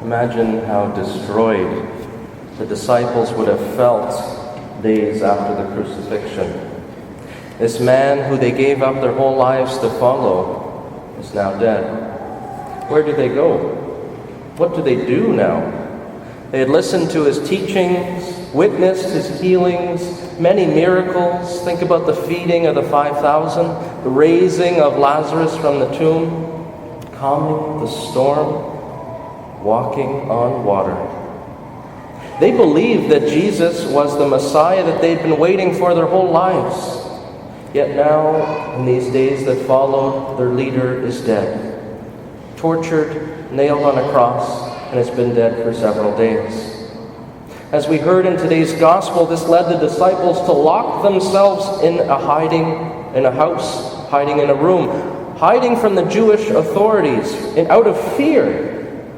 Imagine how destroyed the disciples would have felt days after the crucifixion. This man who they gave up their whole lives to follow is now dead. Where do they go? What do they do now? They had listened to his teachings, witnessed his healings, many miracles. Think about the feeding of the 5,000, the raising of Lazarus from the tomb, calming the storm, walking on water. They believed that Jesus was the Messiah that they'd been waiting for their whole lives. Yet now, in these days that followed, their leader is dead, tortured, nailed on a cross, and has been dead for several days. As we heard in today's gospel, this led the disciples to lock themselves in a house, hiding in a room, hiding from the Jewish authorities, and out of fear,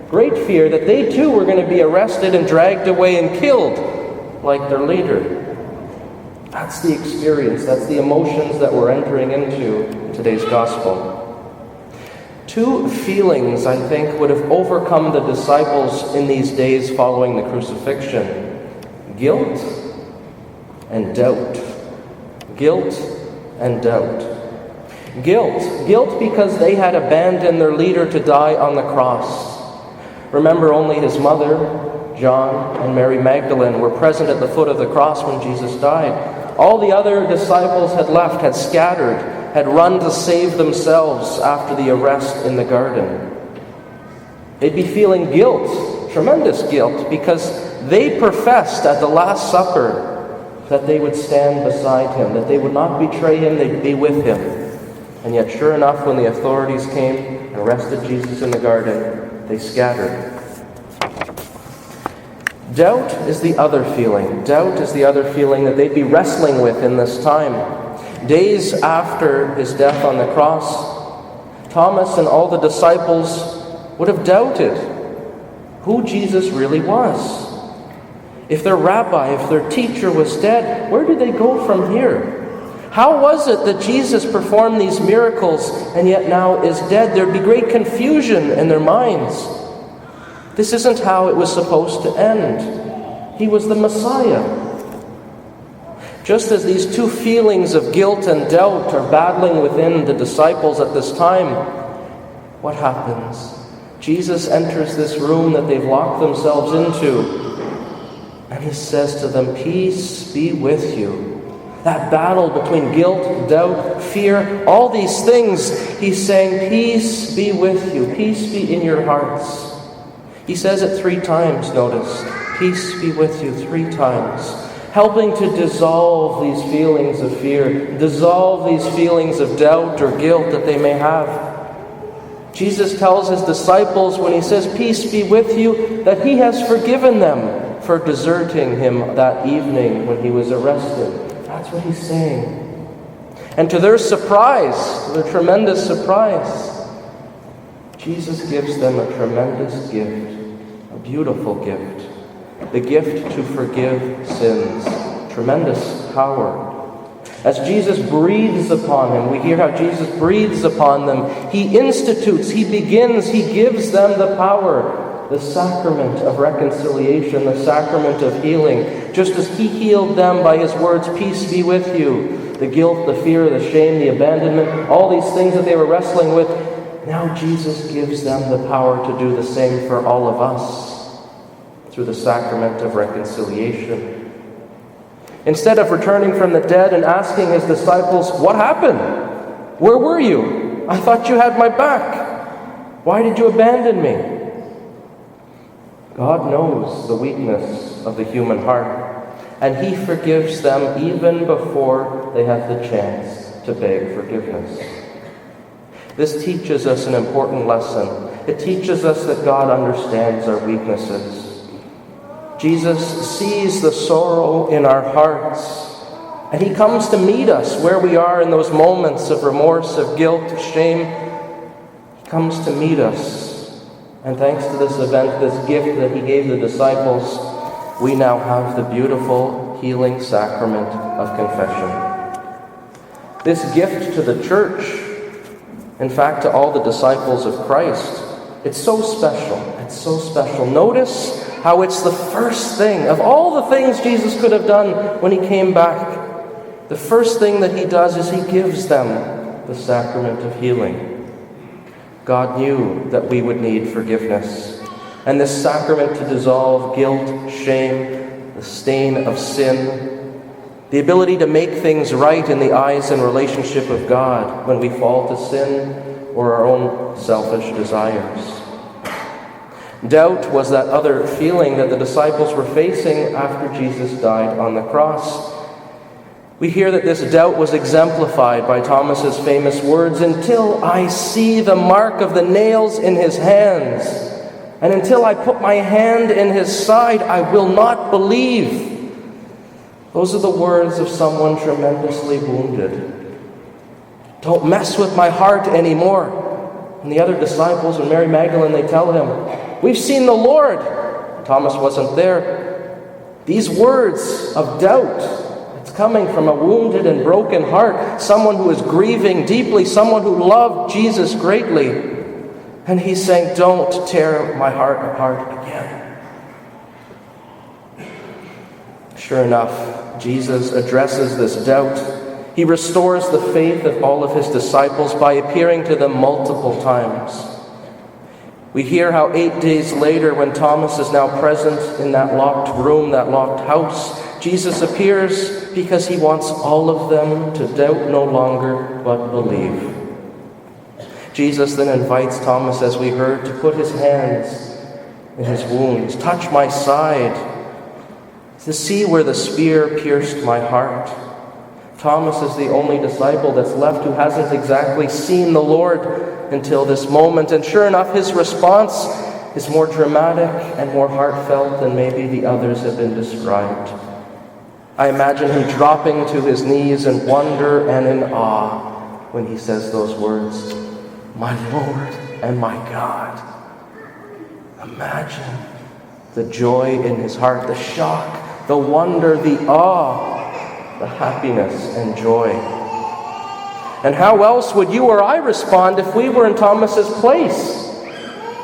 great fear that they too were going to be arrested and dragged away and killed like their leader. That's the experience, that's the emotions that we're entering into in today's gospel. Two feelings, I think, would have overcome the disciples in these days following the crucifixion: guilt and doubt. Guilt and doubt. Guilt because they had abandoned their leader to die on the cross. Remember, only his mother, John, and Mary Magdalene were present at the foot of the cross when Jesus died. All the other disciples had left, had scattered, had run to save themselves after the arrest in the garden. They'd be feeling guilt, tremendous guilt, because they professed at the Last Supper that they would stand beside him, that they would not betray him, they'd be with him. And yet, sure enough, when the authorities came and arrested Jesus in the garden, they scattered. Doubt is the other feeling. Doubt is the other feeling that they'd be wrestling with in this time. Days after his death on the cross, Thomas and all the disciples would have doubted who Jesus really was. If their rabbi, if their teacher was dead, where did they go from here? How was it that Jesus performed these miracles and yet now is dead? There'd be great confusion in their minds. This isn't how it was supposed to end. He was the Messiah. Just as these two feelings of guilt and doubt are battling within the disciples at this time, what happens? Jesus enters this room that they've locked themselves into, and he says to them, "Peace be with you." That battle between guilt, doubt, fear, all these things, he's saying, "Peace be with you. Peace be in your hearts." He says it 3 times, notice. "Peace be with you," 3 times. Helping to dissolve these feelings of fear, dissolve these feelings of doubt or guilt that they may have. Jesus tells his disciples when he says, "Peace be with you," that he has forgiven them for deserting him that evening when he was arrested. That's what he's saying. And to their surprise, their tremendous surprise, Jesus gives them a tremendous gift, a beautiful gift, the gift to forgive sins. Tremendous power. As Jesus breathes upon him, we hear how Jesus breathes upon them. He institutes, he begins, he gives them the power, the sacrament of reconciliation, the sacrament of healing. Just as he healed them by his words, "Peace be with you," the guilt, the fear, the shame, the abandonment, all these things that they were wrestling with, now Jesus gives them the power to do the same for all of us through the sacrament of reconciliation. Instead of returning from the dead and asking his disciples, "What happened? Where were you? I thought you had my back. Why did you abandon me?" God knows the weakness of the human heart, and he forgives them even before they have the chance to beg forgiveness. This teaches us an important lesson. It teaches us that God understands our weaknesses. Jesus sees the sorrow in our hearts, and he comes to meet us where we are in those moments of remorse, of guilt, of shame. He comes to meet us. And thanks to this event, this gift that he gave the disciples, we now have the beautiful healing sacrament of confession. This gift to the church, in fact to all the disciples of Christ, It's so special. It's so special. Notice how it's the first thing. Of all the things Jesus could have done when he came back, the first thing that he does is he gives them the sacrament of healing. God knew that we would need forgiveness. And this sacrament to dissolve guilt, shame, the stain of sin, the ability to make things right in the eyes and relationship of God when we fall to sin or our own selfish desires. Doubt was that other feeling that the disciples were facing after Jesus died on the cross. We hear that this doubt was exemplified by Thomas's famous words, "Until I see the mark of the nails in his hands, and until I put my hand in his side, I will not believe." Those are the words of someone tremendously wounded. Don't mess with my heart anymore. And the other disciples and Mary Magdalene, they tell him, "We've seen the Lord." Thomas wasn't there. These words of doubt, it's coming from a wounded and broken heart, someone who is grieving deeply, someone who loved Jesus greatly. And he's saying, "Don't tear my heart apart again." Sure enough, Jesus addresses this doubt. He restores the faith of all of his disciples by appearing to them multiple times. We hear how 8 days later, when Thomas is now present in that locked room, that locked house, Jesus appears because he wants all of them to doubt no longer but believe. Jesus then invites Thomas, as we heard, to put his hands in his wounds, touch my side, to see where the spear pierced my heart. Thomas is the only disciple that's left who hasn't exactly seen the Lord until this moment. And sure enough, his response is more dramatic and more heartfelt than maybe the others have been described. I imagine him dropping to his knees in wonder and in awe when he says those words, "My Lord and my God." Imagine the joy in his heart, the shock, the wonder, the awe, the happiness and joy. And how else would you or I respond if we were in Thomas's place?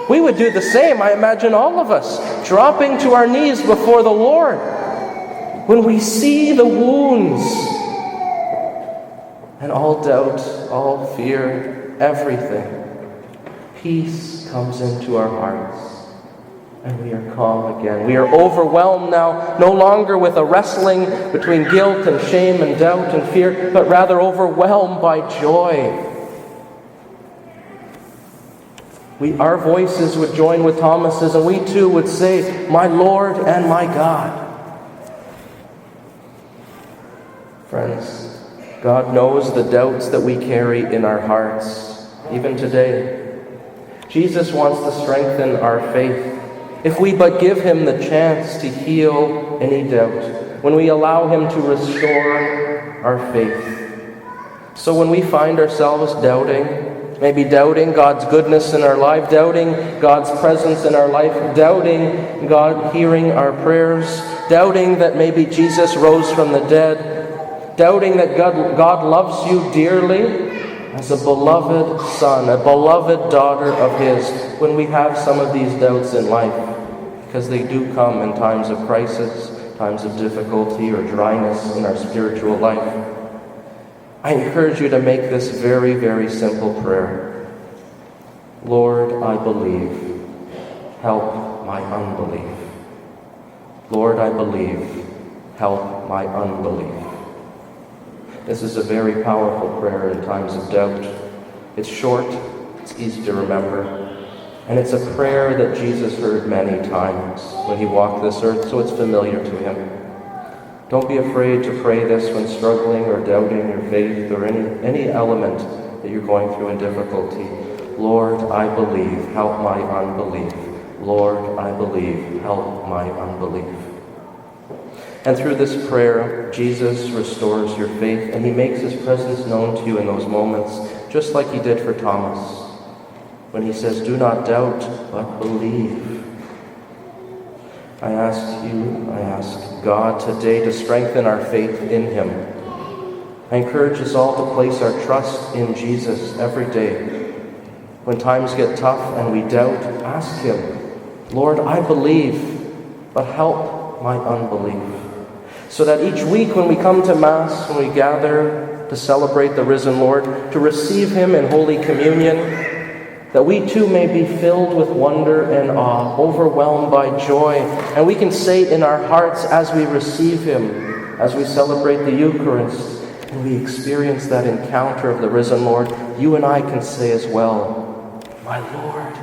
We would do the same, I imagine all of us, dropping to our knees before the Lord. When we see the wounds and all doubt, all fear, everything, peace comes into our hearts. And we are calm again. We are overwhelmed now, no longer with a wrestling between guilt and shame and doubt and fear, but rather overwhelmed by joy. Our voices would join with Thomas's, and we too would say, "My Lord and my God." Friends, God knows the doubts that we carry in our hearts, even today. Jesus wants to strengthen our faith. If we but give him the chance to heal any doubt, when we allow him to restore our faith. So when we find ourselves doubting, maybe doubting God's goodness in our life, doubting God's presence in our life, doubting God hearing our prayers, doubting that maybe Jesus rose from the dead, doubting that God loves you dearly, as a beloved son, a beloved daughter of his, when we have some of these doubts in life, because they do come in times of crisis, times of difficulty or dryness in our spiritual life, I encourage you to make this very, very simple prayer. Lord, I believe. Help my unbelief. Lord, I believe. Help my unbelief. This is a very powerful prayer in times of doubt. It's short, it's easy to remember, and it's a prayer that Jesus heard many times when he walked this earth, so it's familiar to him. Don't be afraid to pray this when struggling or doubting your faith or any element that you're going through in difficulty. Lord, I believe, help my unbelief. Lord, I believe, help my unbelief. And through this prayer, Jesus restores your faith, and he makes his presence known to you in those moments, just like he did for Thomas, when he says, "Do not doubt, but believe." I ask God today to strengthen our faith in him. I encourage us all to place our trust in Jesus every day. When times get tough and we doubt, ask Him, Lord, I believe, but help my unbelief. So that each week when we come to Mass, when we gather to celebrate the risen Lord, to receive Him in Holy Communion, that we too may be filled with wonder and awe, overwhelmed by joy, and we can say in our hearts as we receive Him, as we celebrate the Eucharist, and we experience that encounter of the risen Lord, you and I can say as well, my Lord